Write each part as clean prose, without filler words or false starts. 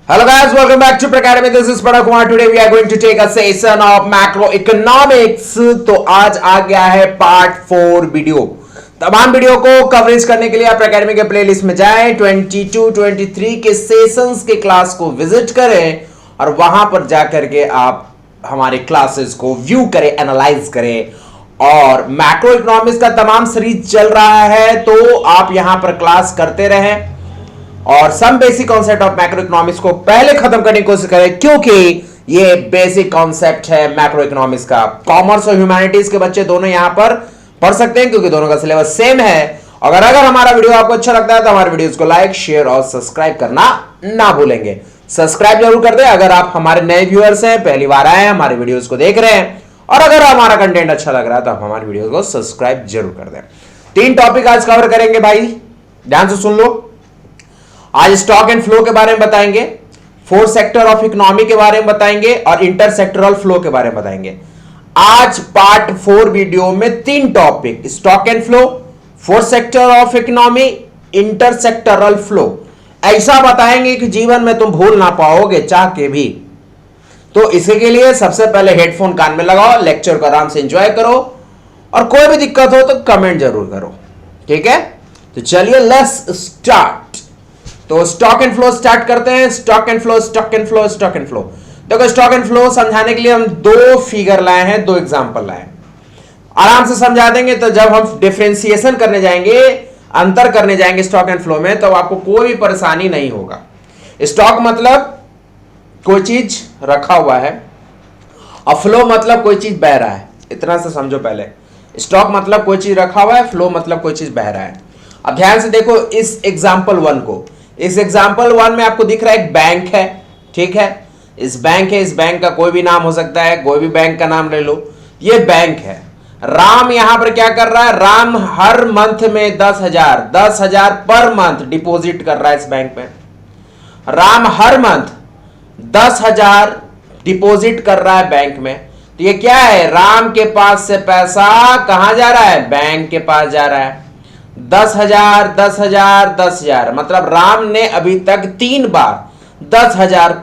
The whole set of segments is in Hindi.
Hello guys, welcome back to Academy. This is Parag Kumar. Today we are going to take a session of macroeconomics. तो आज आ गया है पार्ट 4 वीडियो। तमाम वीडियो को कवरेज करने के लिए आप एकेडमी के प्लेलिस्ट में जाएं, 22-23 के सेशंस के क्लास को विजिट करें और वहां पर जाकर के आप हमारे क्लासेस को व्यू करें, एनालाइज करें। और मैक्रो इकोनॉमिक्स का तमाम सीरीज चल रहा है, तो आप यहां पर क्लास करते रहें और some basic concept of macro economics को पहले खत्म करने की कोशिश करें, क्योंकि ये बेसिक कॉन्सेप्ट है मैक्रो इकोनॉमिक्स का। कॉमर्स और ह्यूमैनिटीज के बच्चे दोनों यहां पर पढ़ सकते हैं, क्योंकि दोनों का सिलेबस सेम है। अगर हमारा वीडियो आपको अच्छा लगता है तो हमारे वीडियोस को लाइक, शेयर और सब्सक्राइब करना ना भूलेंगे। सब्सक्राइब जरूर कर दें अगर आप हमारे नए व्यूअर्स हैं, पहली बार आए हैं, हमारे वीडियोस को देख रहे हैं। और अगर हमारा कंटेंट अच्छा लग रहा है तो आप हमारे वीडियो को सब्सक्राइब जरूर कर दें। 3 टॉपिक आज कवर करेंगे भाई, ध्यान से सुन लो। आज स्टॉक एंड फ्लो के बारे में बताएंगे, 4 सेक्टर ऑफ इकोनॉमी के बारे में बताएंगे और इंटर सेक्टरल फ्लो के बारे में बताएंगे। आज पार्ट 4 वीडियो में 3 topic, stock and flow, 4 sector of economy, inter sectoral flow, ऐसा बताएंगे कि जीवन में तुम भूल ना पाओगे चाह के भी। तो इसी के लिए सबसे पहले हेडफोन कान में लगाओ, लेक्चर को आराम से एंजॉय करो और कोई भी दिक्कत हो तो कमेंट जरूर करो, ठीक है। तो चलिए लेट्स स्टार्ट। तो स्टॉक एंड फ्लो स्टार्ट करते हैं। Stock and flow, stock and flow, stock and flow. देखो स्टॉक एंड फ्लो समझाने के लिए हम 2 फिगर लाए हैं, 2 एग्जांपल लाए हैं, आराम से समझा देंगे। तो जब हम डिफरेंशिएशन करने जाएंगे, अंतर करने जाएंगे स्टॉक एंड फ्लो में, तो आपको कोई भी परेशानी नहीं होगा। स्टॉक मतलब कोई चीज रखा हुआ है और फ्लो मतलब कोई चीज बह रहा है, इतना से समझो पहले। स्टॉक मतलब कोई चीज रखा हुआ है, फ्लो मतलब कोई चीज बह रहा है। अब ध्यान से देखो इस एग्जाम्पल 1 को। इस एग्जाम्पल 1 में आपको दिख रहा है एक बैंक है, ठीक है। इस बैंक का कोई भी नाम हो सकता है, कोई भी बैंक का नाम ले लो। ये बैंक है। राम यहां पर क्या कर रहा है? राम हर मंथ में 10,000 पर मंथ डिपॉजिट कर रहा है इस बैंक में। राम हर मंथ 10,000 डिपॉजिट कर रहा है बैंक में। तो ये क्या है? राम के पास से पैसा कहां जा रहा है? बैंक के पास जा रहा है। 10,000 10,000 10,000, मतलब राम ने अभी तक 3 बार 10,000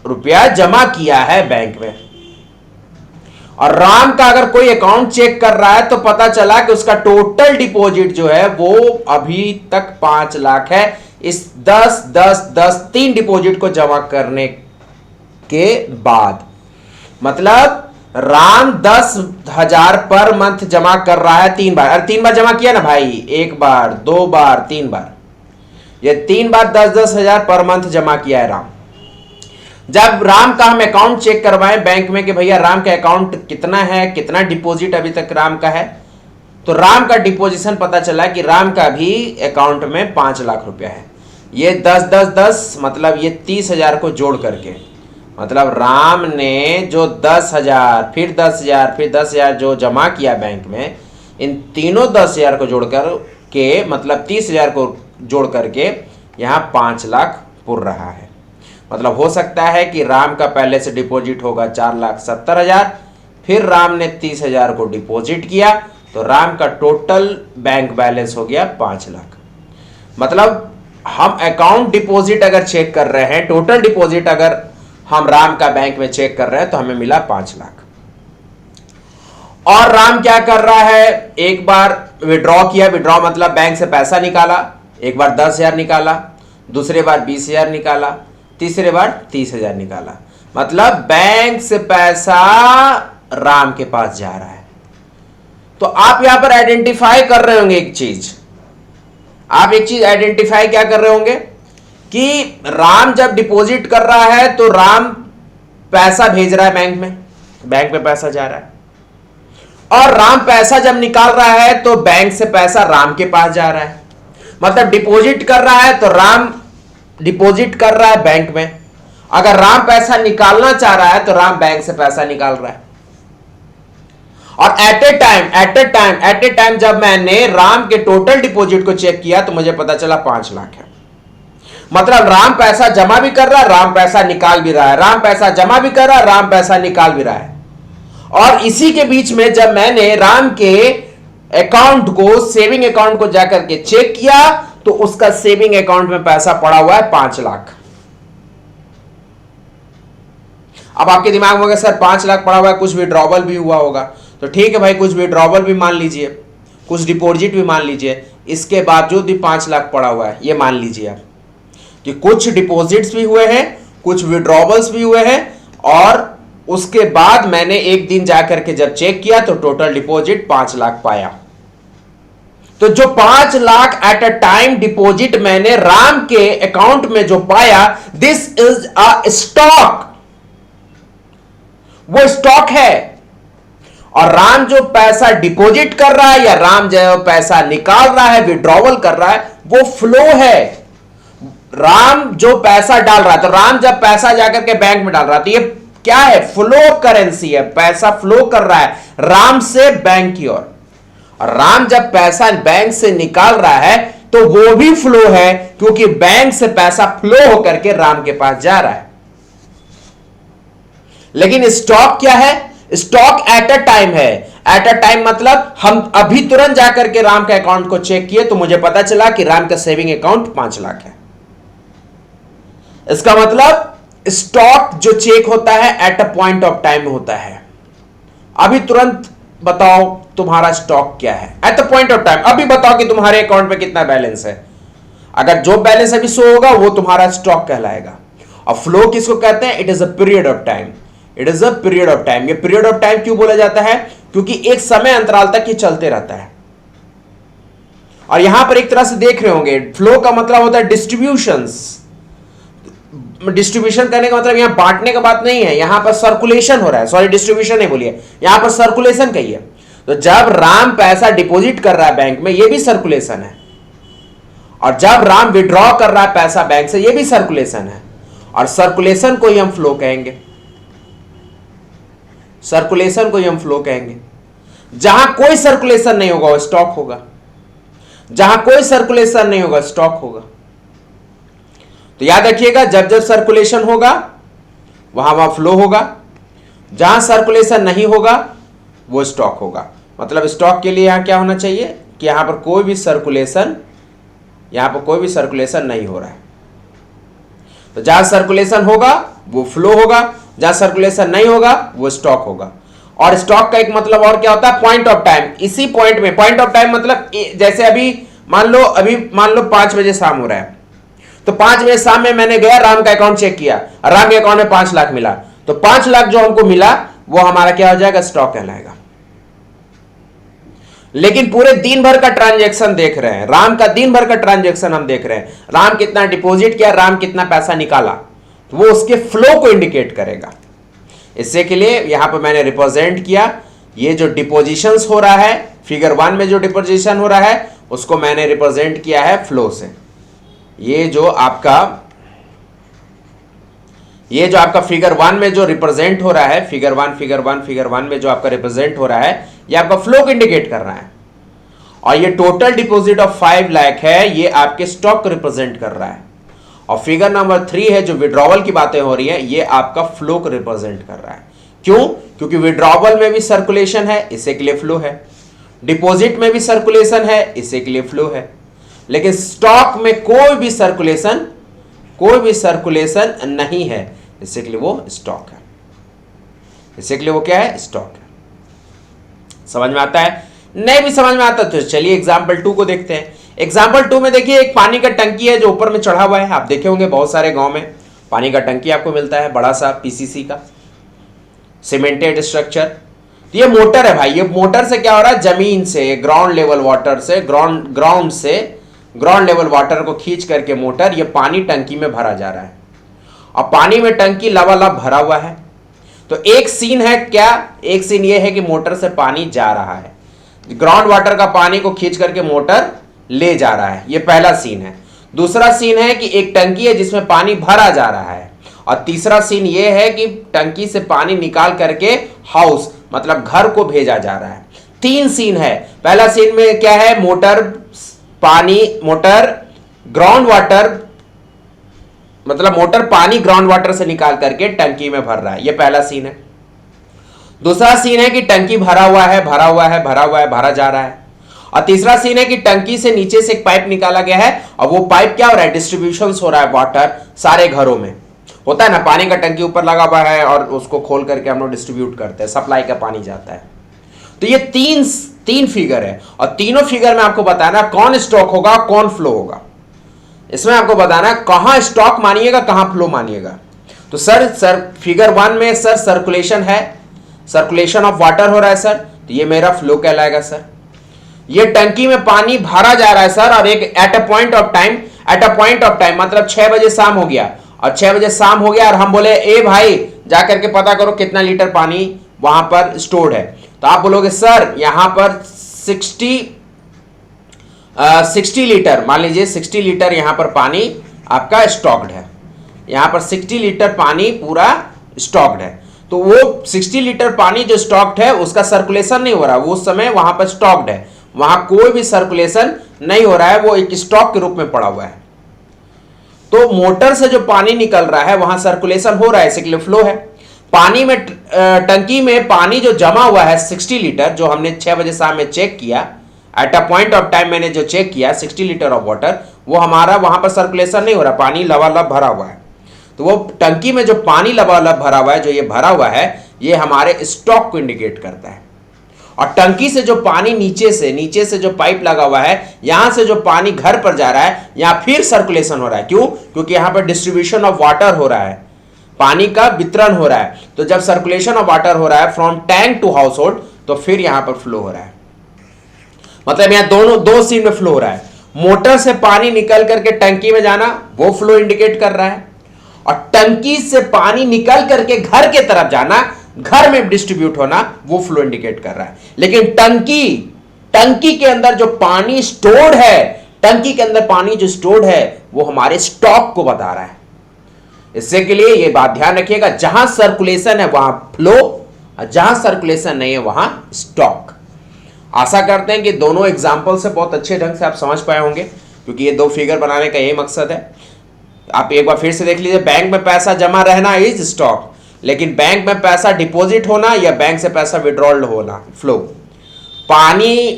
रुपया जमा किया है बैंक में। और राम का अगर कोई अकाउंट चेक कर रहा है तो पता चला कि उसका टोटल डिपॉजिट जो है वो अभी तक 5 लाख है। इस 10 10 10 3 डिपॉजिट को जमा करने के बाद, मतलब राम 10,000 पर मंथ जमा कर रहा है 3 बार। अरे 3 बार जमा किया ना भाई, 1 बार 2 बार 3 बार, ये 3 बार 10,000 पर मंथ जमा किया है राम। जब राम का हम अकाउंट चेक करवाएं बैंक में कि भैया राम का अकाउंट कितना है, कितना डिपॉजिट अभी तक राम का है, तो राम का डिपोजिशन पता चला कि राम का भी अकाउंट में 5 लाख रुपया है। ये 10 10 10 मतलब ये 30,000 को जोड़ करके, मतलब राम ने जो 10,000 फिर 10,000 फिर 10,000 जो जमा किया बैंक में, इन तीनों 10,000 को जोड़कर के मतलब 30,000 को जोड़ करके यहाँ 5 लाख पुर रहा है। मतलब हो सकता है कि राम का पहले से डिपॉजिट होगा 4,70,000, फिर राम ने 30,000 को डिपॉजिट किया तो राम का टोटल बैंक बैलेंस हो गया 5 लाख। मतलब हम अकाउंट डिपॉजिट अगर चेक कर रहे हैं, टोटल डिपॉजिट अगर हम राम का बैंक में चेक कर रहे हैं तो हमें मिला 5 लाख। और राम क्या कर रहा है? एक बार विड्रॉ किया, विड्रॉ मतलब बैंक से पैसा निकाला। एक बार 10,000 निकाला, दूसरे बार 20,000 निकाला, तीसरे बार 30,000 निकाला। मतलब बैंक से पैसा राम के पास जा रहा है। तो आप यहां पर आइडेंटिफाई कर रहे होंगे एक चीज, आप एक चीज आइडेंटिफाई क्या कर रहे होंगे कि राम जब डिपॉजिट कर रहा है तो राम पैसा भेज रहा है बैंक में, बैंक में पैसा जा रहा है। और राम पैसा जब निकाल रहा है तो बैंक से पैसा राम के पास जा रहा है। मतलब डिपॉजिट कर रहा है तो राम डिपॉजिट कर रहा है बैंक में, अगर राम पैसा निकालना चाह रहा है तो राम बैंक से पैसा निकाल रहा है। और एट ए टाइम जब मैंने राम के टोटल डिपॉजिट को चेक किया तो मुझे पता चला 5 लाख है। मतलब राम पैसा जमा भी कर रहा है, राम पैसा निकाल भी रहा है, राम पैसा जमा भी कर रहा है, राम पैसा निकाल भी रहा है। और इसी के बीच में जब मैंने राम के अकाउंट को, सेविंग अकाउंट को जाकर के चेक किया तो उसका सेविंग अकाउंट में पैसा पड़ा हुआ है 5 लाख। अब आपके दिमाग में होगा सर 5 लाख पड़ा हुआ है, कुछ विड्रॉवल भी हुआ होगा, तो ठीक है भाई, कुछ विड्रॉवल भी मान लीजिए, कुछ डिपॉजिट भी मान लीजिए, इसके बावजूद भी 5 लाख पड़ा हुआ है, ये मान लीजिए आप कि कुछ डिपॉजिट्स भी हुए हैं, कुछ विड्रॉवल्स भी हुए हैं, और उसके बाद मैंने एक दिन जाकर के जब चेक किया तो टोटल डिपॉजिट 5 लाख पाया। तो जो 5 lakh at a time deposit मैंने राम के अकाउंट में जो पाया, दिस इज अ स्टॉक, वो स्टॉक है। और राम जो पैसा डिपॉजिट कर रहा है या राम जो पैसा निकाल रहा है, विड्रॉवल कर रहा है, वो फ्लो है। राम जो पैसा डाल रहा है, तो राम जब पैसा जाकर के बैंक में डाल रहा है, तो ये क्या है? फ्लो करेंसी है, पैसा फ्लो कर रहा है राम से बैंक की ओर। और राम जब पैसा बैंक से निकाल रहा है तो वो भी फ्लो है, क्योंकि बैंक से पैसा फ्लो होकर के राम के पास जा रहा है। लेकिन स्टॉक क्या है? स्टॉक एट अ टाइम है। एट अ टाइम मतलब हम अभी तुरंत जाकर के राम के अकाउंट को चेक किए तो मुझे पता चला कि राम का सेविंग अकाउंट 5 लाख है। इसका मतलब स्टॉक जो चेक होता है at a point of time होता है। अभी तुरंत बताओ तुम्हारा स्टॉक क्या है at the point of time. अभी बताओ कि तुम्हारे अकाउंट में कितना बैलेंस है। अगर जो बैलेंस अभी शो होगा वो तुम्हारा स्टॉक कहलाएगा। और फ्लो किसको कहते हैं? It is a period of time. It is a period of time. ये पीरियड ऑफ टाइम क्यों बोला जाता है? क्योंकि एक समय अंतराल तक ये चलते रहता है। और यहां पर एक तरह से देख रहे होंगे, फ्लो का मतलब होता है डिस्ट्रीब्यूशंस। डिस्ट्रीब्यूशन करने का मतलब यहां बांटने का बात नहीं है, यहां पर सर्कुलेशन हो रहा है। सॉरी, डिस्ट्रीब्यूशन नहीं बोलिए, यहां पर सर्कुलेशन कहिए। तो जब राम पैसा डिपॉजिट कर रहा है बैंक में, यह भी सर्कुलेशन है। और जब राम विड्रॉ कर रहा है पैसा बैंक से, यह भी सर्कुलेशन है। और सर्कुलेशन को ही हम फ्लो कहेंगे। सर्कुलेशन को ही हम फ्लो कहेंगे। जहां कोई सर्कुलेशन नहीं होगा वो स्टॉक होगा। जहां कोई सर्कुलेशन नहीं होगा स्टॉक होगा। तो याद रखिएगा, जब जब सर्कुलेशन होगा वहां वहां फ्लो होगा। जहां सर्कुलेशन नहीं होगा वो स्टॉक होगा। मतलब स्टॉक के लिए यहां क्या होना चाहिए कि यहां पर कोई भी सर्कुलेशन नहीं हो रहा है। तो जहां सर्कुलेशन होगा वो फ्लो होगा, जहां सर्कुलेशन नहीं होगा वो स्टॉक होगा। और स्टॉक का एक मतलब और क्या होता है? Point of time. इसी पॉइंट में, पॉइंट ऑफ टाइम मतलब जैसे अभी मान लो 5 बजे शाम हो रहा है, तो 5 बजे शाम में मैंने गया, राम का अकाउंट चेक किया, राम के अकाउंट में 5 लाख मिला। तो 5 लाख जो हमको मिला वो हमारा क्या हो जाएगा? स्टॉक कहलाएगा। लेकिन पूरे दिन भर का ट्रांजैक्शन देख रहे हैं, राम का दिन भर का ट्रांजैक्शन हम देख रहे हैं, राम कितना डिपॉजिट किया, राम कितना पैसा निकाला, तो वो उसके फ्लो को इंडिकेट करेगा। इससे के लिए यहां पर मैंने रिप्रेजेंट किया, ये जो डिपोजिशंस हो रहा है, फिगर 1 में जो डिपोजिशन हो रहा है उसको मैंने रिप्रेजेंट किया है फ्लो से। ये जो आपका फिगर 1 में जो रिप्रेजेंट हो रहा है, फिगर 1 में जो आपका रिप्रेजेंट हो रहा है, ये आपका फ्लो को इंडिकेट कर रहा है। और ये टोटल डिपॉजिट ऑफ 5 लाख है, ये आपके स्टॉक को रिप्रेजेंट कर रहा है। और फिगर नंबर 3 है जो विड्रॉवल की बातें हो रही है, ये आपका फ्लो को रिप्रेजेंट कर रहा है। क्यों? क्योंकि विड्रॉवल में भी सर्कुलेशन है, इससे के लिए फ्लो है। डिपॉजिट में भी सर्कुलेशन है, इससे के लिए फ्लो है। लेकिन स्टॉक में कोई भी सर्कुलेशन नहीं है, इससे के लिए वो स्टॉक है। इससे के लिए वो क्या है? स्टॉक है। समझ में आता है? नहीं भी समझ में आता तो चलिए एग्जाम्पल 2 को देखते हैं। एग्जाम्पल 2 में देखिए, एक पानी का टंकी है जो ऊपर में चढ़ा हुआ है। आप देखे होंगे बहुत सारे गांव में पानी का टंकी आपको मिलता है, बड़ा सा पीसीसी का सीमेंटेड स्ट्रक्चर। तो ये मोटर है भाई। ये मोटर से क्या हो रहा है? जमीन से, ग्राउंड लेवल वाटर से, ग्राउंड लेवल वाटर को खींच करके मोटर ये पानी टंकी में भरा जा रहा है। और पानी में टंकी लबालब भरा हुआ है। तो एक सीन है क्या? एक सीन ये है कि मोटर से पानी जा रहा है, ग्राउंड वाटर का पानी को खींच करके मोटर ले जा रहा है, ये पहला सीन है। दूसरा सीन है कि एक टंकी है जिसमें पानी भरा जा रहा है। और तीसरा सीन ये है कि टंकी से पानी निकाल करके हाउस मतलब घर को भेजा जा रहा है। 3 सीन है। पहला सीन में क्या है? मोटर ग्राउंड वाटर मतलब मोटर पानी ग्राउंड वाटर से निकाल करके टंकी में भर रहा है, ये पहला सीन है। दूसरा सीन है कि टंकी भरा हुआ है, भरा जा रहा है। और तीसरा सीन है कि टंकी से नीचे से एक पाइप निकाला गया है और वो पाइप क्या हो रहा है? डिस्ट्रीब्यूशन हो रहा है वाटर सारे घरों में। होता है ना, पानी का टंकी ऊपर लगा हुआ है और उसको खोल करके हम लोग डिस्ट्रीब्यूट करते हैं, सप्लाई का पानी जाता है। तो ये तीन फिगर है और तीनों फिगर में आपको बताना कौन स्टॉक होगा कौन फ्लो होगा। इसमें आपको बताना कहां स्टॉक मानिएगा कहां फ्लो मानिएगा। तो सर फिगर 1 में सर सर्कुलेशन है, सर्कुलेशन ऑफ वाटर हो रहा है सर, तो ये मेरा फ्लो कहलाएगा सर। ये टंकी में पानी भरा जा रहा है सर और एक at a point of time मतलब 6 बजे शाम हो गया और 6 बजे शाम हो गया और हम बोले ए भाई जाकर के पता करो कितना लीटर पानी वहां पर स्टोर्ड है। तो आप बोलोगे सर यहां पर 60 लीटर, मान लीजिए 60 लीटर यहां पर पानी आपका स्टॉक्ड है, यहां पर 60 लीटर पानी पूरा स्टॉक्ड है। तो वो 60 लीटर पानी जो स्टॉक्ड है उसका सर्कुलेशन नहीं हो रहा, वो उस समय वहां पर स्टॉक्ड है, वहां कोई भी सर्कुलेशन नहीं हो रहा है, वो एक स्टॉक के रूप में पड़ा हुआ है। तो मोटर से जो पानी निकल रहा है वहां सर्कुलेशन हो रहा है, इसके लिए फ्लो है। पानी में टंकी में पानी जो जमा हुआ है 60 लीटर, जो हमने 6 बजे शाम में चेक किया, at a point of time मैंने जो चेक किया 60 लीटर ऑफ वाटर, वो हमारा वहां पर सर्कुलेशन नहीं हो रहा, पानी लबालब भरा हुआ है। तो वो टंकी में जो पानी लबालब भरा हुआ है, जो ये भरा हुआ है, ये हमारे स्टॉक को इंडिकेट करता है। और टंकी से जो पानी नीचे से जो पाइप लगा हुआ है, यहां से जो पानी घर पर जा रहा है, यहां फिर सर्कुलेशन हो रहा है। क्यों? क्योंकि यहां पर डिस्ट्रीब्यूशन ऑफ वाटर हो रहा है, पानी का वितरण हो रहा है। तो जब सर्कुलेशन ऑफ वाटर हो रहा है from tank to household, तो फिर यहां पर फ्लो हो रहा है। मतलब यहां दो सीन में फ्लो हो रहा है। मोटर से पानी निकल करके टंकी में जाना, वो फ्लो इंडिकेट कर रहा है, और टंकी से पानी निकल करके घर के तरफ जाना, घर में डिस्ट्रीब्यूट होना, वो फ्लो इंडिकेट कर रहा है। लेकिन टंकी के अंदर जो पानी स्टोर्ड है, टंकी के अंदर पानी जो स्टोर्ड है, वो हमारे स्टॉक को बता रहा है। इससे के लिए ये बात ध्यान रखिएगा, जहां सर्कुलेशन है वहां फ्लो, और जहां सर्कुलेशन नहीं है वहां स्टॉक। आशा करते हैं कि दोनों एग्जाम्पल से बहुत अच्छे ढंग से आप समझ पाए होंगे, क्योंकि ये दो फिगर बनाने का यही मकसद है। आप एक बार फिर से देख लीजिए, बैंक में पैसा जमा रहना इज स्टॉक, लेकिन बैंक में पैसा डिपॉजिट होना या बैंक से पैसा विड्रॉल होना फ्लो। पानी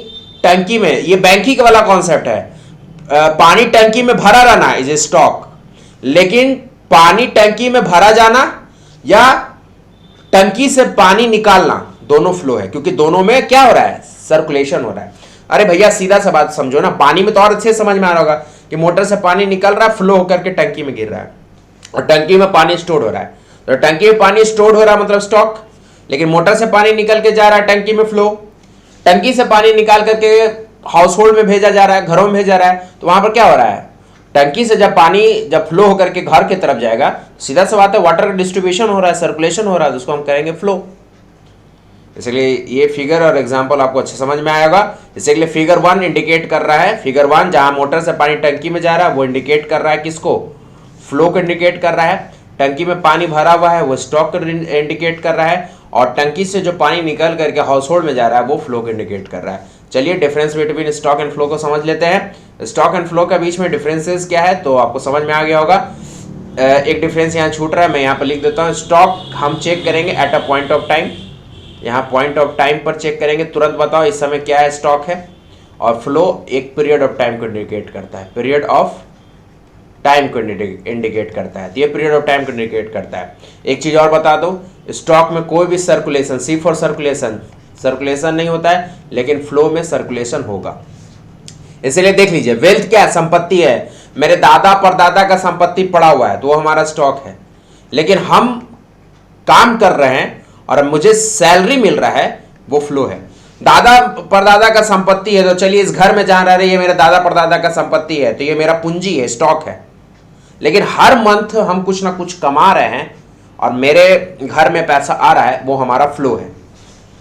टंकी में, ये बैंकिंग वाला कॉन्सेप्ट है, पानी टंकी में भरा रहना इज स्टॉक, लेकिन पानी टंकी में भरा जाना या टंकी से पानी निकालना दोनों फ्लो है, क्योंकि दोनों में क्या हो रहा है, सर्कुलेशन हो रहा है। अरे भैया सीधा सा बात समझो ना, पानी में तो और अच्छे समझ में आ रहा होगा कि मोटर से पानी निकल रहा है, फ्लो होकर के टंकी में गिर रहा है और टंकी में पानी स्टोर हो रहा है। तो टंकी में पानी स्टोर हो रहा है मतलब स्टॉक, लेकिन मोटर से पानी निकल के जा रहा है टंकी में फ्लो, टंकी से पानी निकाल करके हाउस होल्ड में भेजा जा रहा है, घरों में भेजा रहा है। तो वहां पर क्या हो रहा है, टंकी से जब पानी फ्लो होकर के घर की तरफ जाएगा, सीधा सा बात है वाटर का डिस्ट्रीब्यूशन हो रहा है, सर्कुलेशन हो रहा है, तो उसको हम करेंगे फ्लो। इसलिए ये फिगर और एग्जांपल आपको अच्छे समझ में आएगा। इसलिए फिगर 1 इंडिकेट कर रहा है, फिगर 1 जहां मोटर से पानी टंकी में जा रहा है वो इंडिकेट कर रहा है किसको, फ्लो को इंडिकेट कर रहा है। टंकी में पानी भरा हुआ है वो स्टॉक को इंडिकेट कर रहा है, और टंकी से जो पानी निकल करके हाउस होल्ड में जा रहा है वो फ्लो को इंडिकेट कर रहा है। चलिए difference between stock and flow को समझ लेते हैं। स्टॉक एंड फ्लो के बीच में डिफरेंसेस क्या है तो आपको समझ में आ गया होगा। एक डिफरेंस यहाँ छूट रहा है, मैं यहाँ पर लिख देता हूँ। स्टॉक हम चेक करेंगे at a point of time, यहाँ पॉइंट ऑफ टाइम पर चेक करेंगे, तुरंत बताओ इस समय क्या है, स्टॉक है। और फ्लो एक पीरियड ऑफ टाइम को इंडिकेट करता है, पीरियड ऑफ टाइम को इंडिकेट करता है। तो ये पीरियड ऑफ टाइम को इंडिकेट करता है। एक चीज और बता दो, स्टॉक में कोई भी सर्कुलेशन, सी फॉर सर्कुलेशन नहीं होता है, लेकिन फ्लो में सर्कुलेशन होगा। इसलिए देख लीजिए, वेल्थ क्या है, संपत्ति है। मेरे दादा परदादा का संपत्ति पड़ा हुआ है तो वो हमारा स्टॉक है, लेकिन हम काम कर रहे हैं और मुझे सैलरी मिल रहा है, वो फ्लो है। दादा परदादा का संपत्ति है तो चलिए इस घर में जहां रह रहे, ये मेरे दादा परदादा का संपत्ति है तो ये मेरा पूंजी है, स्टॉक है। लेकिन हर मंथ हम कुछ ना कुछ कमा रहे हैं और मेरे घर में पैसा आ रहा है, वो हमारा फ्लो है,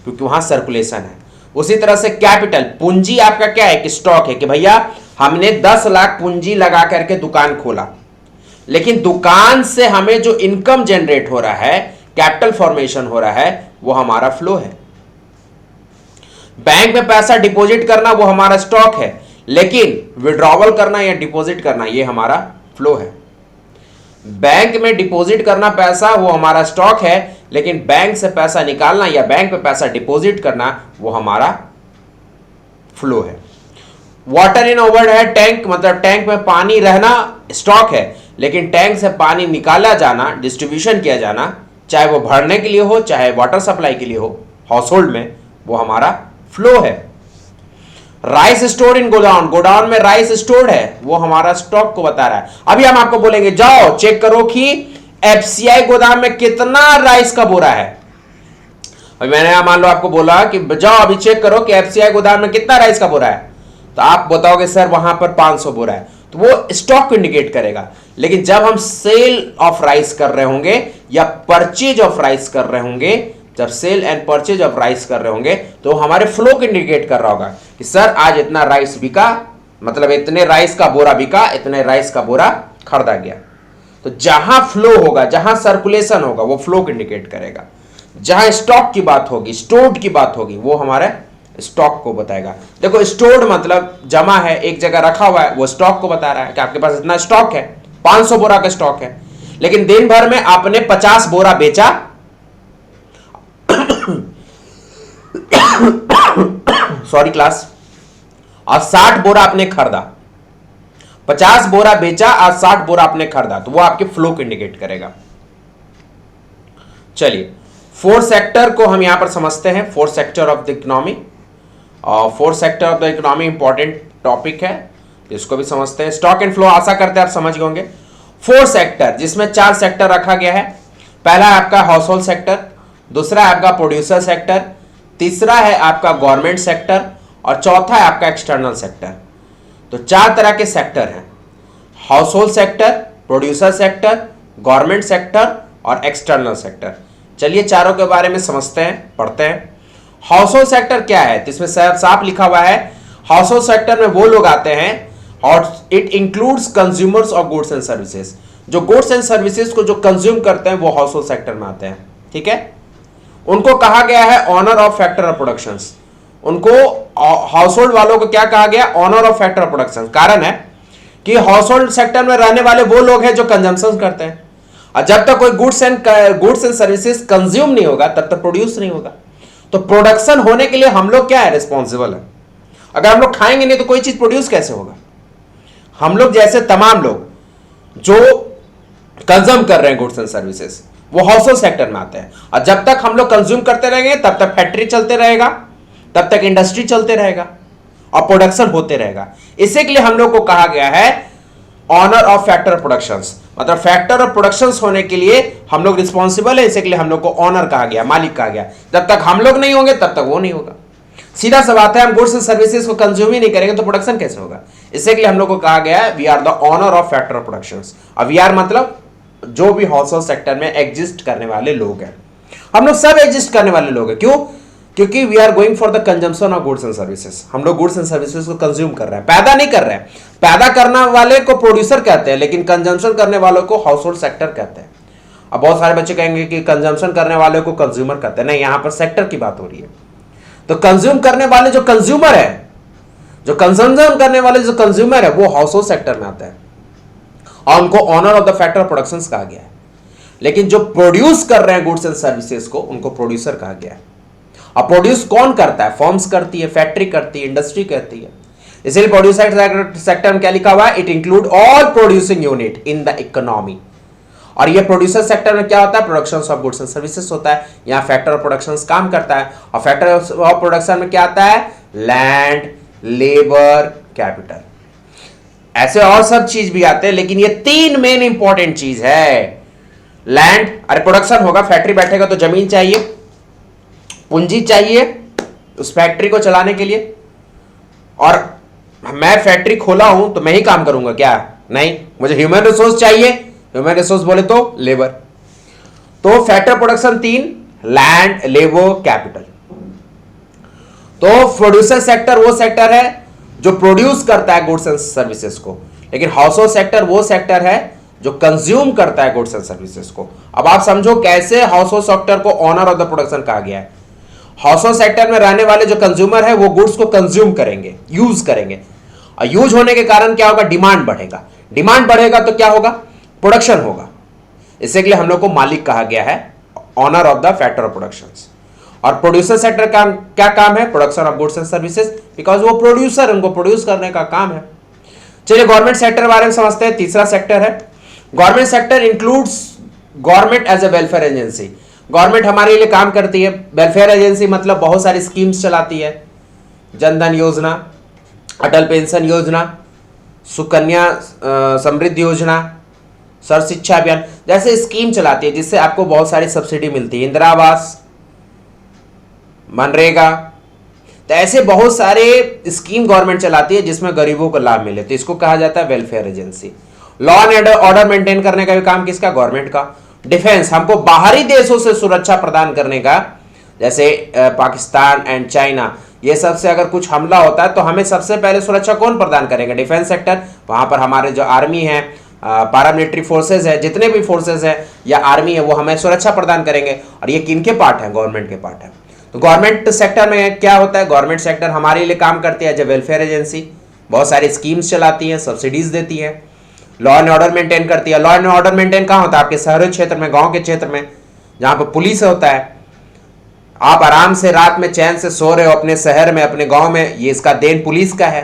क्योंकि वहां सर्कुलेशन है। उसी तरह से कैपिटल, पूंजी आपका क्या है कि स्टॉक है, कि भैया हमने 10 लाख पूंजी लगा करके दुकान खोला, लेकिन दुकान से हमें जो इनकम जनरेट हो रहा है, कैपिटल फॉर्मेशन हो रहा है, वो हमारा फ्लो है। बैंक में पैसा डिपॉजिट करना वो हमारा स्टॉक है, लेकिन विड्रॉवल करना या डिपॉजिट करना ये हमारा फ्लो है। बैंक में डिपॉजिट करना पैसा वो हमारा स्टॉक है, लेकिन बैंक से पैसा निकालना या बैंक में पैसा डिपॉजिट करना वो हमारा फ्लो है। वाटर इन ओवरहेड टैंक, मतलब टैंक में पानी रहना स्टॉक है, लेकिन टैंक से पानी निकाला जाना, डिस्ट्रीब्यूशन किया जाना, चाहे वो भरने के लिए हो चाहे वाटर सप्लाई के लिए हो हाउस होल्ड में, वो हमारा फ्लो है। Rice store in godown, godown में राइस स्टोर्ड है, वो हमारा स्टॉक को बता रहा है। अभी हम आपको बोलेंगे जाओ चेक करो कि एफसीआई गोदाम में कितना राइस का बोरा है। अभी मैंने मान लो आपको बोला कि जाओ अभी चेक करो कि एफसीआई गोदाम में कितना राइस का बोरा है, तो आप बताओगे सर वहां पर 500 बोरा है, तो वो स्टॉक को इंडिकेट करेगा। लेकिन जब हम सेल ऑफ राइस कर रहे होंगे या परचेज ऑफ राइस कर रहे होंगे, जब sale and purchase of rice कर रहे होंगे, तो हमारे फ्लो को इंडिकेट कर रहा होगा कि सर आज इतना राइस बिका, मतलब इतने राइस का बोरा बिका, इतने राइस का बोरा खरीदा गया। तो जहां फ्लो होगा, जहां सर्कुलेशन होगा, वो फ्लो को इंडिकेट करेगा। जहां स्टॉक की बात होगी, स्टोर्ड की बात होगी, वो हमारे स्टॉक को बताएगा। देखो स्टोर्ड मतलब जमा है, एक जगह रखा हुआ है, वो स्टॉक को बता रहा है कि आपके पास इतना स्टॉक है, 500 बोरा का स्टॉक है, लेकिन दिन भर में आपने 50 बोरा बेचा सॉरी क्लास, और 60 बोरा आपने खरीदा। 50 बोरा बेचा और 60 बोरा आपने खरीदा, तो वो आपके फ्लो को इंडिकेट करेगा। चलिए फोर्थ सेक्टर को हम यहां पर समझते हैं, fourth sector of the economy. और fourth sector of the economy important topic है, इसको भी समझते हैं। स्टॉक एंड फ्लो आशा करते हैं आप समझ गए होंगे। फोर्थ सेक्टर जिसमें 4 सेक्टर रखा गया है। पहला है आपका हाउस होल्ड सेक्टर, दूसरा है आपका प्रोड्यूसर सेक्टर, तीसरा है आपका गवर्नमेंट सेक्टर, और चौथा है आपका एक्सटर्नल सेक्टर। तो 4 तरह के सेक्टर हैं, house hold sector, producer sector, government sector और एक्सटर्नल सेक्टर। चलिए चारों के बारे में समझते हैं, पढ़ते हैं। हाउस होल्ड सेक्टर क्या है, तो इसमें साफ लिखा हुआ है हाउस होल्ड सेक्टर में वो लोग आते हैं और it includes consumers of goods and services. जो गुड्स एंड सर्विसेज को जो कंज्यूम करते हैं वो हाउस होल्ड सेक्टर में आते हैं, ठीक है। उनको कहा गया है owner of factor of production. उनको हाउस होल्ड वालों को क्या कहा गया, owner of factor of production. कारण है कि हाउस होल्ड सेक्टर में रहने वाले वो लोग हैं जो कंजम्पशन करते हैं, और जब तक कोई गुड्स एंड सर्विसेज कंज्यूम नहीं होगा तब तक प्रोड्यूस नहीं होगा। तो प्रोडक्शन होने के लिए हम लोग क्या है, रिस्पॉन्सिबल है। अगर हम लोग खाएंगे नहीं तो कोई चीज प्रोड्यूस कैसे होगा। हम लोग जैसे तमाम लोग जो कंज्यूम कर रहे हैं गुड्स एंड सर्विसेज, वो हाउस होल्ड सेक्टर में आते हैं। और जब तक हम लोग कंज्यूम करते रहेंगे तब तक फैक्ट्री चलते रहेगा, तब तक इंडस्ट्री चलते रहेगा और प्रोडक्शन होते रहेगा। इसी के लिए हम लोग को कहा गया है owner of factor of productions, मतलब फैक्टर ऑफ प्रोडक्शंस होने के लिए हम लोग रिस्पॉन्सिबल है। इसी के लिए हम लोग को ऑनर कहा गया, मालिक कहा गया। जब तक हम लोग नहीं होंगे तब तक वो नहीं होगा। सीधा सा बात है, हम गुड्स एंड सर्विसेज को कंज्यूम ही नहीं करेंगे तो प्रोडक्शन कैसे होगा। इसी के लिए हम लोग को कहा गया है we are the owner of factor of productions. अब वी आर मतलब जो भी हाउस होल्ड सेक्टर में एग्जिस्ट करने वाले लोग हैं, हम लोग सब एग्जिस्ट करने वाले लोग हैं। क्यों? क्योंकि we are going for the consumption of goods and services. हम लोग गुड्स एंड सर्विसेज को कंज्यूम कर रहे हैं, पैदा नहीं कर रहे हैं। पैदा करने वाले को प्रोड्यूसर कहते हैं, लेकिन कंजम्पशन करने वालों को हाउस होल्ड सेक्टर कहते हैं। अब बहुत सारे बच्चे कहेंगे कि कंजम्पशन करने वाले को कंज्यूमर कहते हैं। नहीं, यहां पर सेक्टर की बात हो रही है। तो कंज्यूम करने वाले जो कंज्यूमर है, जो कंजम्पशन करने वाले जो कंज्यूमर है, वो हाउस होल्ड सेक्टर में आता है और उनको owner of the factor of production कहा गया है। लेकिन जो प्रोड्यूस कर रहे हैं गुड्स एंड सर्विसेज को, उनको प्रोड्यूसर कहा गया है। अब प्रोड्यूस कौन करता है? फर्म्स करती है, फैक्ट्री करती है, इंडस्ट्री करती है। इसलिए प्रोड्यूसर सेक्टर में क्या लिखा हुआ है, it include all producing unit in the economy. और ये प्रोड्यूसर सेक्टर में क्या होता है, production of goods and services होता है। यहाँ फैक्टर ऑफ प्रोडक्शन काम करता है। और फैक्टर ऑफ प्रोडक्शन में क्या आता है, लैंड, लेबर, कैपिटल, ऐसे और सब चीज भी आते हैं। लेकिन ये 3 मेन इंपॉर्टेंट चीज है। लैंड, अरे प्रोडक्शन होगा, फैक्ट्री बैठेगा तो जमीन चाहिए, पूंजी चाहिए उस फैक्ट्री को चलाने के लिए। और मैं फैक्ट्री खोला हूं तो मैं ही काम करूंगा क्या? नहीं, मुझे ह्यूमन रिसोर्स चाहिए। ह्यूमन रिसोर्स बोले तो लेबर। तो factor production 3, land, labour, capital. तो प्रोड्यूसर सेक्टर वो सेक्टर है जो प्रोड्यूस करता है गुड्स एंड सर्विसेज को, लेकिन हाउस होल्ड सेक्टर वो सेक्टर है जो कंज्यूम करता है गुड्स एंड सर्विसेज को। अब आप समझो कैसे हाउस होल्ड सेक्टर को ऑनर ऑफ द प्रोडक्शन कहा गया है। हाउस होल्ड सेक्टर में रहने वाले जो कंज्यूमर है वो गुड्स को कंज्यूम करेंगे, यूज करेंगे। और यूज होने के कारण क्या होगा, डिमांड बढ़ेगा। डिमांड बढ़ेगा तो क्या होगा, प्रोडक्शन होगा। इसके लिए हम लोग को मालिक कहा गया है, owner of the factor of production. और प्रोड्यूसर सेक्टर का क्या काम है, production of goods and services, because वो प्रोड्यूसर, उनको प्रोड्यूस करने का काम है। चलिए गवर्नमेंट सेक्टर के बारे में समझते हैं। तीसरा सेक्टर है government sector includes government as a welfare agency. Government हमारे लिए काम करती है। वेलफेयर एजेंसी मतलब बहुत सारी स्कीम्स चलाती है, जनधन योजना, अटल पेंशन योजना, सुकन्या समृद्धि योजना, सर्व शिक्षा अभियान जैसे स्कीम चलाती है जिससे आपको बहुत सारी सब्सिडी मिलती है, इंदिरा आवास, मनरेगा। तो ऐसे बहुत सारे स्कीम गवर्नमेंट चलाती है जिसमें गरीबों को लाभ मिले, तो इसको कहा जाता है welfare agency. Law and order maintain करने का भी काम किसका? गवर्नमेंट का। डिफेंस हमको बाहरी देशों से सुरक्षा प्रदान करने का, जैसे पाकिस्तान एंड चाइना, ये सबसे अगर कुछ हमला होता है तो हमें सबसे पहले सुरक्षा कौन प्रदान करेगा? Defence sector. वहां पर हमारे जो आर्मी है, पैरामिलिट्री फोर्सेज है, जितने भी फोर्सेज है या आर्मी है, वो हमें सुरक्षा प्रदान करेंगे। और ये किनके पार्ट है? गवर्नमेंट के पार्ट है। तो गवर्नमेंट सेक्टर में क्या होता है? गवर्नमेंट सेक्टर हमारे लिए काम करती है एज ए वेलफेयर एजेंसी, बहुत सारी स्कीम्स चलाती है, सब्सिडीज देती है, लॉ एंड ऑर्डर मेंटेन करती है। लॉ एंड ऑर्डर मेंटेन कहाँ होता है? आपके शहरी क्षेत्र में, गांव के क्षेत्र में, जहां पर पुलिस होता है। आप आराम से रात में चैन से सो रहे हो अपने शहर में, अपने गांव में, ये इसका देन पुलिस का है,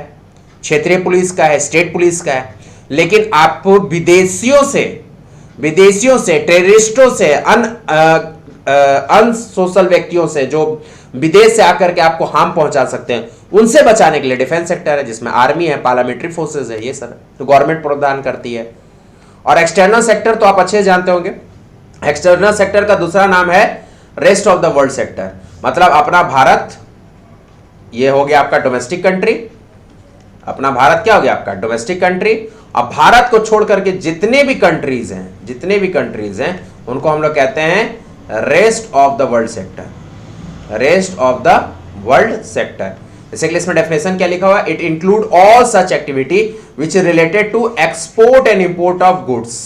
क्षेत्रीय पुलिस का है, स्टेट पुलिस का है। लेकिन आप विदेशियों से टेररिस्टों से, अनसोशल व्यक्तियों से जो विदेश से आकर के आपको हार्म पहुंचा सकते हैं, उनसे बचाने के लिए डिफेंस सेक्टर है, जिसमें आर्मी है, पार्लियामेंट्री फोर्सेज है, ये सब तो गवर्नमेंट प्रदान करती है। और एक्सटर्नल सेक्टर तो आप अच्छे जानते होंगे। एक्सटर्नल सेक्टर का दूसरा नाम है rest of the world sector. मतलब अपना भारत, ये हो गया आपका डोमेस्टिक कंट्री। अपना भारत क्या हो गया? आपका डोमेस्टिक कंट्री। अब भारत को छोड़ करके जितने भी कंट्रीज हैं उनको हम लोग कहते हैं rest of the world sector. Rest of the world sector. Basically इसमें डेफिनेशन क्या लिखा हुआ है? It include all such activity which is related to export and import of goods.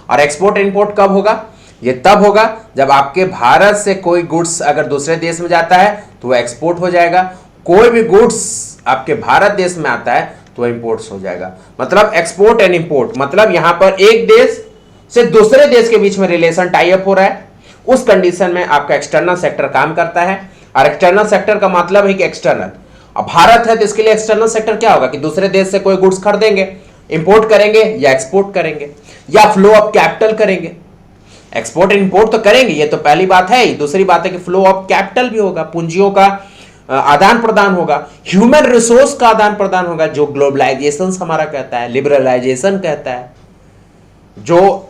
और एक्सपोर्ट इंपोर्ट कब होगा? ये तब होगा जब आपके भारत से कोई गुड्स अगर दूसरे देश में जाता है तो वो एक्सपोर्ट हो जाएगा। कोई भी गुड्स आपके भारत देश में आता है तो इंपोर्ट्स हो जाएगा। मतलब एक्सपोर्ट एंड इंपोर्ट मतलब यहां पर एक देश से दूसरे देश के बीच में रिलेशन टाई अप हो रहा है, उस कंडीशन में आपका एक्सटर्नल सेक्टर काम करता है। और एक्सटर्नल सेक्टर का मतलब है कि एक्सटर्नल, अब भारत है तो इसके लिए एक्सटर्नल सेक्टर क्या होगा कि दूसरे देश से कोई गुड्स खरीदेंगे, इंपोर्ट करेंगे या एक्सपोर्ट करेंगे या फ्लो ऑफ कैपिटल करेंगे। एक्सपोर्ट इंपोर्ट तो करेंगे, ये तो पहली बात है ही। दूसरी बात है कि फ्लो ऑफ कैपिटल भी होगा, पूंजियों का आदान प्रदान होगा, ह्यूमन रिसोर्स का आदान प्रदान होगा, जो ग्लोबलाइजेशन हमारा कहता है, लिबरलाइजेशन कहता है। जो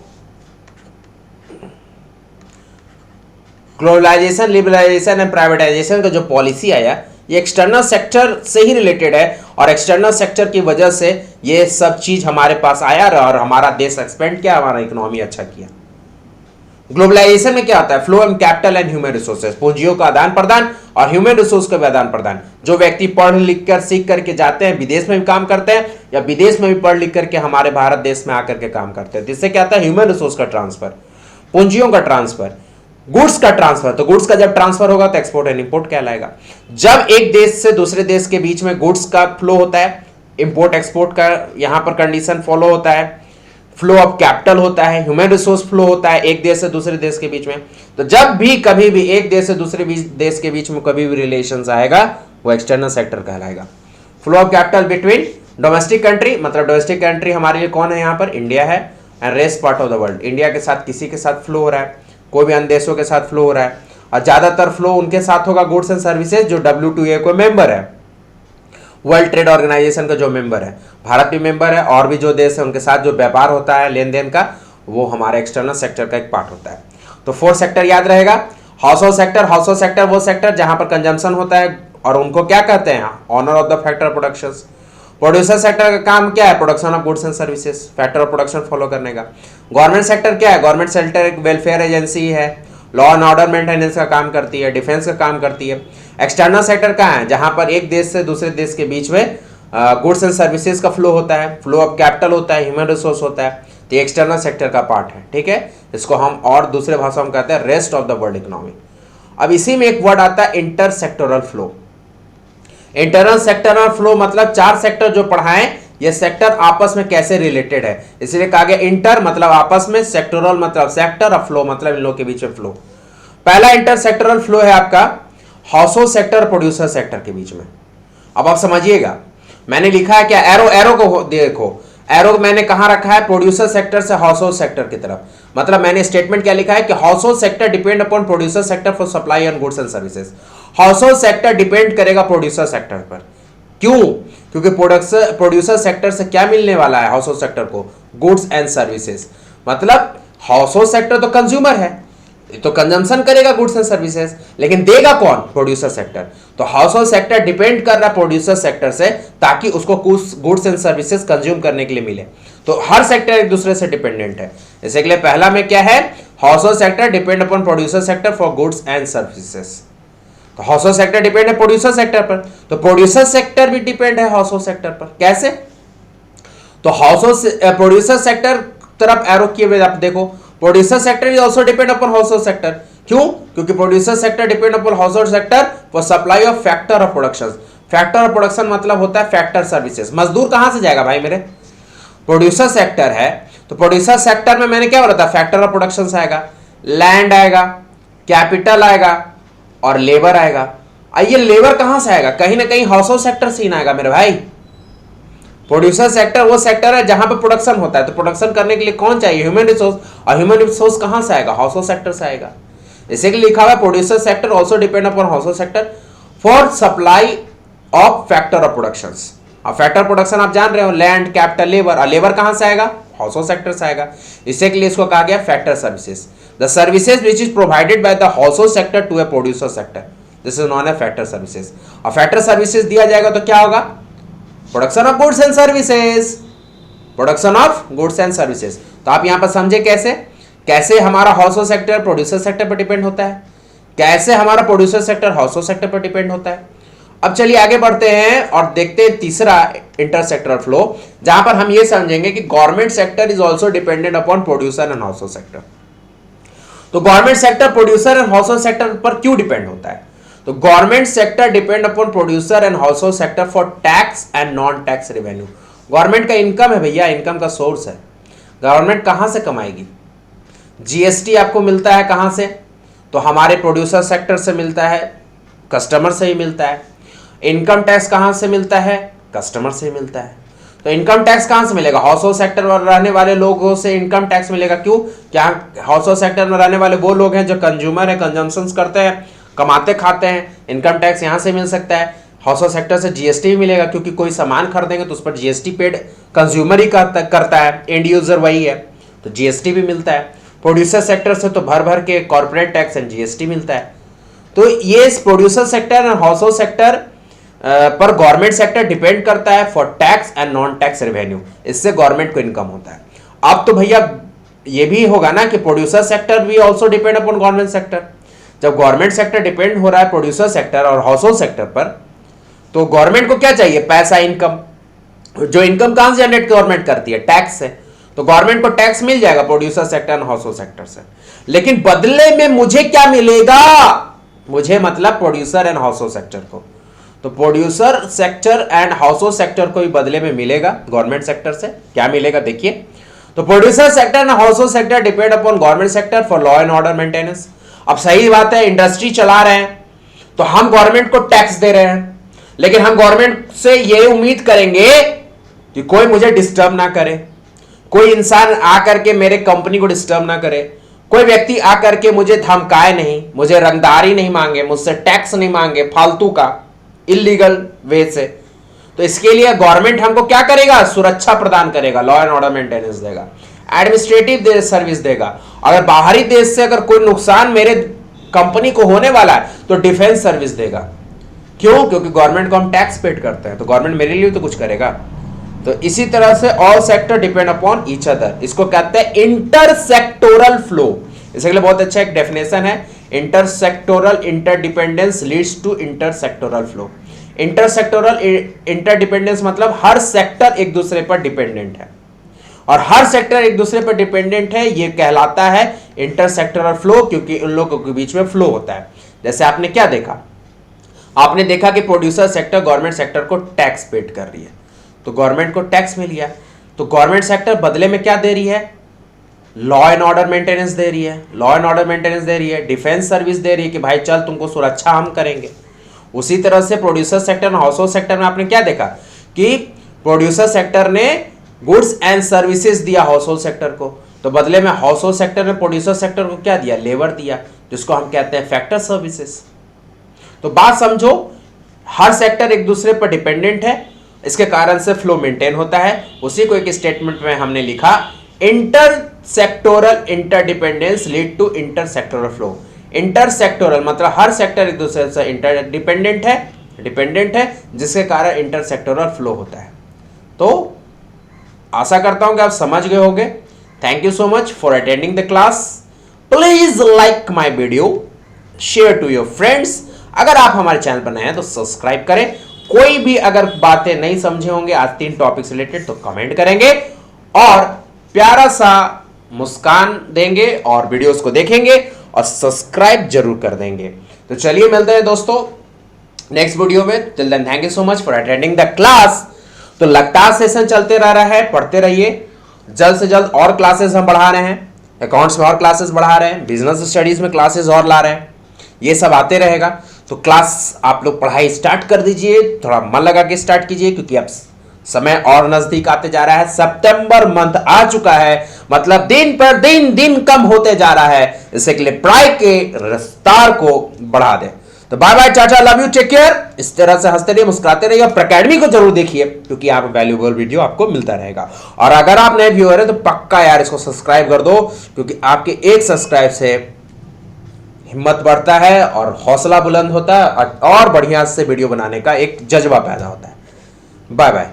ग्लोबलाइजेशन, लिबरलाइजेशन एंड प्राइवेटाइजेशन का जो पॉलिसी आया, ये एक्सटर्नल सेक्टर से ही रिलेटेड है। और एक्सटर्नल सेक्टर की वजह से ये सब चीज हमारे पास आया और हमारा देश एक्सपेंड किया, हमारा इकोनॉमी अच्छा किया। ग्लोबलाइजेशन में क्या होता है? Flow of capital and human resources, पूंजियों का आदान प्रदान और ह्यूमन रिसोर्स का भी आदान प्रदान। जो व्यक्ति पढ़ लिख कर सीख करके जाते हैं, विदेश में भी काम करते हैं या विदेश में भी पढ़ लिख करके हमारे भारत देश में आकर के काम करते हैं, जिससे क्या आता है? ह्यूमन रिसोर्स का ट्रांसफर, पूंजियों का ट्रांसफर, गुड्स का ट्रांसफर। तो गुड्स का जब ट्रांसफर होगा तो एक्सपोर्ट एंड इंपोर्ट कहलाएगा। जब एक देश से दूसरे देश के बीच में गुड्स का फ्लो होता है, इंपोर्ट एक्सपोर्ट का यहां पर कंडीशन फॉलो होता है, फ्लो ऑफ कैपिटल होता है, ह्यूमन रिसोर्स फ्लो होता है एक देश से दूसरे देश के बीच में। तो जब भी कभी भी एक देश से दूसरे देश के बीच में कभी भी रिलेशंस आएगा, वो एक्सटर्नल सेक्टर कहलाएगा। Flow of capital between domestic country, मतलब डोमेस्टिक कंट्री हमारे लिए कौन है? यहाँ पर इंडिया है। And rest part of the world, India के साथ किसी के साथ फ्लो हो रहा है, कोई भी अन्य देशों के साथ फ्लो हो रहा है। और ज्यादातर फ्लो उनके साथ होगा गुड्स एंड सर्विसेज जो WTO को मेंबर है, वर्ल्ड ट्रेड ऑर्गेनाइजेशन का जो मेंबर है। भारत भी मेंबर है और भी जो देश है उनके साथ जो व्यापार होता है, लेन देन का, वो हमारे एक्सटर्नल सेक्टर का एक पार्ट होता है। तो 4 सेक्टर याद रहेगा। House hold sector, household sector वो सेक्टर जहां पर कंजम्पशन होता है और उनको क्या कहते हैं? Owner of the factor production. Producer sector का काम क्या है? Production of goods and services, factor of production follow करने का। गवर्नमेंट सेक्टर क्या है? गवर्नमेंट सेक्टर एक वेलफेयर एजेंसी है, लॉ एंड ऑर्डर मेंटेनेंस का काम करती है, डिफेंस का काम करती है। एक्सटर्नल सेक्टर कहाँ है? जहां पर एक देश से दूसरे देश के बीच में गुड्स एंड सर्विसेज का फ्लो होता है, फ्लो ऑफ कैपिटल होता है, ह्यूमन रिसोर्स होता है। तो ये एक्सटर्नल सेक्टर का पार्ट है, ठीक है। इसको हम और दूसरे भाषा में कहते हैं rest of the world economy. अब इसी में एक वर्ड आता है inter sectoral flow. Internal sectoral flow मतलब 4 सेक्टर जो पढ़ाएं, ये सेक्टर आपस में कैसे रिलेटेड है, इसलिए कहा गया इंटर मतलब आपस में, सेक्टोरल मतलब सेक्टर और फ्लो मतलब इन लोगों के बीच में फ्लो। पहला इंटर सेक्टोरल फ्लो है आपका house hold sector producer sector के बीच में। अब आप समझिएगा, मैंने लिखा है क्या? एरो, एरो को देखो, एरो मैंने कहां रखा है? प्रोड्यूसर सेक्टर से हाउस होल्ड सेक्टर की तरफ। मतलब मैंने स्टेटमेंट क्या लिखा है कि house hold sector depend upon producer sector for supply on goods and services. House hold sector depend करेगा प्रोड्यूसर सेक्टर पर। क्यों? क्योंकि प्रोड्यूसर सेक्टर से क्या मिलने वाला है हाउस होल्ड सेक्टर को? Goods and services. मतलब हाउस होल्ड सेक्टर तो कंज्यूमर है, तो कंजम्पशन करेगा गुड्स एंड सर्विसेज, लेकिन देगा कौन? Producer sector. तो हाउस होल्ड सेक्टर डिपेंड कर रहा है प्रोड्यूसर सेक्टर से ताकि उसको कुछ गुड्स एंड सर्विसेज कंज्यूम करने के लिए मिले। तो हर सेक्टर एक दूसरे से डिपेंडेंट है। इसके लिए पहला में क्या है? House hold sector depend upon producer sector for goods and services. तो हाउस होल्ड सेक्टर डिपेंड है प्रोड्यूसर सेक्टर पर, तो प्रोड्यूसर सेक्टर भी डिपेंड है हाउस होल्ड सेक्टर पर। कैसे? तो हाउस होल्ड प्रोड्यूसर सेक्टर तरफ एरो किए हुए आप देखो, producer sector is also depend upon house hold sector. क्यों? क्योंकि producer sector depend upon house hold sector for supply of factor of production. Factor of production मतलब होता है फैक्टर सर्विसेज। मजदूर कहां से जाएगा भाई मेरे? प्रोड्यूसर सेक्टर है, तो प्रोड्यूसर सेक्टर में मैंने क्या बोला था? फैक्टर ऑफ प्रोडक्शन से आएगा, लैंड आएगा, कैपिटल आएगा और लेबर आएगा। आइए लेबर कहां से आएगा? कहीं ना कहीं हाउस होल्ड सेक्टर से ही ना आएगा मेरे भाई। प्रोड्यूसर सेक्टर वो सेक्टर है जहां पे प्रोडक्शन होता है, तो प्रोडक्शन करने के लिए कौन चाहिए? Human resource. और ह्यूमन रिसोर्स कहां से आएगा? हाउस होल्ड सेक्टर से आएगा। इसे लिखा हुआ है producer sector also depend upon house hold sector for supply of factor of productions. अब फैक्टर प्रोडक्शन आप जान रहे हो, लैंड, कैपिटल, लेबर। और लेबर कहां से आएगा? हाउस होल्ड सेक्टर से आएगा। इसे के लिए इसको कहा गया factor services. The services which is provided by the household sector to a producer sector, this is non a factor services. और फैक्टर सर्विसेज दिया जाएगा तो क्या होगा? Production of goods and services. Production of goods and services. तो आप यहां पर समझे कैसे कैसे हमारा household sector producer sector पर डिपेंड होता है, कैसे हमारा producer sector household sector पर डिपेंड होता है। अब चलिए आगे बढ़ते हैं और देखते हैं तीसरा इंटरसेक्टरल फ्लो, जहां पर हम ये समझेंगे कि government sector is also dependent upon producer and household sector. तो government sector producer and household sector पर क्यों डिपेंड होता है? तो government sector depend upon producer and household sector for tax and non tax revenue. Government का इनकम है भैया, इनकम का सोर्स है। गवर्नमेंट कहां से कमाएगी? जीएसटी आपको मिलता है कहां से? तो हमारे प्रोड्यूसर सेक्टर से मिलता है, कस्टमर से ही मिलता है। इनकम टैक्स कहां से मिलता है? कस्टमर से ही मिलता है। तो इनकम टैक्स कहां से मिलेगा? हाउस होल्ड सेक्टर में रहने वाले लोगों से इनकम टैक्स मिलेगा। क्यों? क्या हाउस होल्ड सेक्टर में रहने वाले वो लोग हैं जो कंज्यूमर है, कंजम्पशन करते हैं, कमाते खाते हैं। इनकम टैक्स यहां से मिल सकता है। हाउस होल्ड सेक्टर से जीएसटी भी मिलेगा, क्योंकि कोई सामान खरीदेंगे तो उस पर जीएसटी पेड कंज्यूमर ही करता है, एंड यूजर वही है, तो जीएसटी भी मिलता है। प्रोड्यूसर सेक्टर से तो भर भर के कॉर्पोरेट टैक्स एंड जीएसटी मिलता है। तो ये producer sector and household sector पर गवर्नमेंट सेक्टर डिपेंड करता है for tax and non tax revenue. इससे गवर्नमेंट को इनकम होता है। अब तो भैया ये भी होगा ना कि प्रोड्यूसर सेक्टर भी also depend upon government sector. जब गवर्नमेंट सेक्टर डिपेंड हो रहा है प्रोड्यूसर सेक्टर और हाउस होल्ड सेक्टर पर, तो गवर्नमेंट को क्या चाहिए? पैसा, इनकम। जो इनकम कहां से जनरेट गवर्नमेंट करती है? टैक्स से। तो गवर्नमेंट को टैक्स मिल जाएगा producer sector and household sector से, लेकिन बदले में मुझे क्या मिलेगा? मुझे मतलब producer and household sector को। तो producer sector and household sector को भी बदले में मिलेगा गवर्नमेंट सेक्टर से। क्या मिलेगा देखिए, तो producer sector and household sector depend upon government sector for law and order maintenance. अब सही बात है, इंडस्ट्री चला रहे हैं तो हम गवर्नमेंट को टैक्स दे रहे हैं, लेकिन हम गवर्नमेंट से ये उम्मीद करेंगे कि कोई मुझे डिस्टर्ब ना करे, कोई इंसान आकर के मेरे कंपनी को डिस्टर्ब ना करे, कोई व्यक्ति आकर के मुझे धमकाए नहीं, मुझे रंगदारी नहीं मांगे, मुझसे टैक्स नहीं मांगे फालतू का, इलीगल वे से। तो इसके लिए गवर्नमेंट हमको क्या करेगा? सुरक्षा प्रदान करेगा, लॉ एंड ऑर्डर मेंटेनेंस देगा, एडमिनिस्ट्रेटिव सर्विस देगा। अगर बाहरी देश से अगर कोई नुकसान मेरे कंपनी को होने वाला है तो डिफेंस सर्विस देगा। क्यों? क्योंकि गवर्नमेंट को हम टैक्स पेड करते हैं, तो गवर्नमेंट मेरे लिए तो कुछ करेगा। तो इसी तरह से all sector depend upon each other. इसको कहते हैं इंटरसेक्टोरल फ्लो। इसके लिए बहुत अच्छा एक डेफिनेशन है, intersectoral interdependence leads to intersectoral flow. Intersectoral interdependence मतलब हर सेक्टर एक दूसरे पर डिपेंडेंट है, और हर सेक्टर एक दूसरे पर डिपेंडेंट है, ये कहलाता है इंटरसेक्टोरल फ्लो, क्योंकि उन लोगों के बीच में फ्लो होता है। जैसे आपने क्या देखा? आपने देखा कि प्रोड्यूसर सेक्टर गवर्नमेंट सेक्टर को टैक्स पेड कर रही है, तो गवर्नमेंट को टैक्स मिल गया, तो गवर्नमेंट सेक्टर बदले में क्या दे रही है? लॉ एंड ऑर्डर मेंटेनेंस दे रही है, लॉ एंड ऑर्डर मेंटेनेंस दे रही है, डिफेंस सर्विस दे रही है कि भाई चल तुमको सुरक्षा हम करेंगे। उसी तरह से प्रोड्यूसर सेक्टर और हाउस होल्ड सेक्टर में आपने क्या देखा कि प्रोड्यूसर सेक्टर ने गुड्स एंड सर्विसेज दिया हाउस होल्ड सेक्टर को, तो बदले में हाउस होल्ड सेक्टर ने प्रोड्यूसर सेक्टर को क्या दिया, लेबर दिया, जिसको हम कहते हैं फैक्टर सर्विसेज। तो बात समझो, हर सेक्टर एक दूसरे पर डिपेंडेंट है, इसके कारण से फ्लो मेंटेन होता है। उसी को एक स्टेटमेंट में हमने लिखा, intersectoral interdependence lead to intersectoral flow. Intersectoral मतलब हर सेक्टर एक दूसरे से इंटर डिपेंडेंट है, जिसके कारण इंटर सेक्टोरल फ्लो होता है। तो आशा करता हूं कि आप समझ गए होंगे। Thank you so much for attending the class. Please like my video, share to your friends. अगर आप हमारे चैनल पर नए हैं तो सब्सक्राइब करें। कोई भी अगर बातें नहीं समझे होंगे आज 3 टॉपिक से रिलेटेड तो कमेंट करेंगे और प्यारा सा मुस्कान देंगे और वीडियोस को देखेंगे और सब्सक्राइब जरूर कर देंगे। तो चलिए मिलते हैं दोस्तों नेक्स्ट वीडियो में। Till then thank you so much for attending the class. तो लगातार सेशन चलते रह रहा है, पढ़ते रहिए। जल्द से जल्द और क्लासेस हम बढ़ा रहे हैं, अकाउंट्स में और क्लासेस बढ़ा रहे हैं, बिजनेस स्टडीज में क्लासेस और ला रहे हैं, ये सब आते रहेगा। तो क्लास आप लोग पढ़ाई स्टार्ट कर दीजिए, थोड़ा मन लगा के स्टार्ट कीजिए, क्योंकि अब समय और नजदीक आते जा रहा है। सितंबर मंथ आ चुका है, मतलब दिन पर दिन कम होते जा रहा है। इससे के लिए पढ़ाई के रफ्तार को बढ़ा दें। तो bye bye, tata, love you, take care. इस तरह से हंसते रहिए, मुस्कुराते रहिए। और अकेडमी को जरूर देखिए, क्योंकि यहाँ पे वैल्यूएबल वीडियो आपको मिलता रहेगा। और अगर आप नए व्यूअर हैं तो पक्का यार इसको सब्सक्राइब कर दो, क्योंकि आपके एक सब्सक्राइब से हिम्मत बढ़ता है और हौसला बुलंद होता है और बढ़िया से वीडियो बनाने का एक जज्बा पैदा होता है। Bye bye.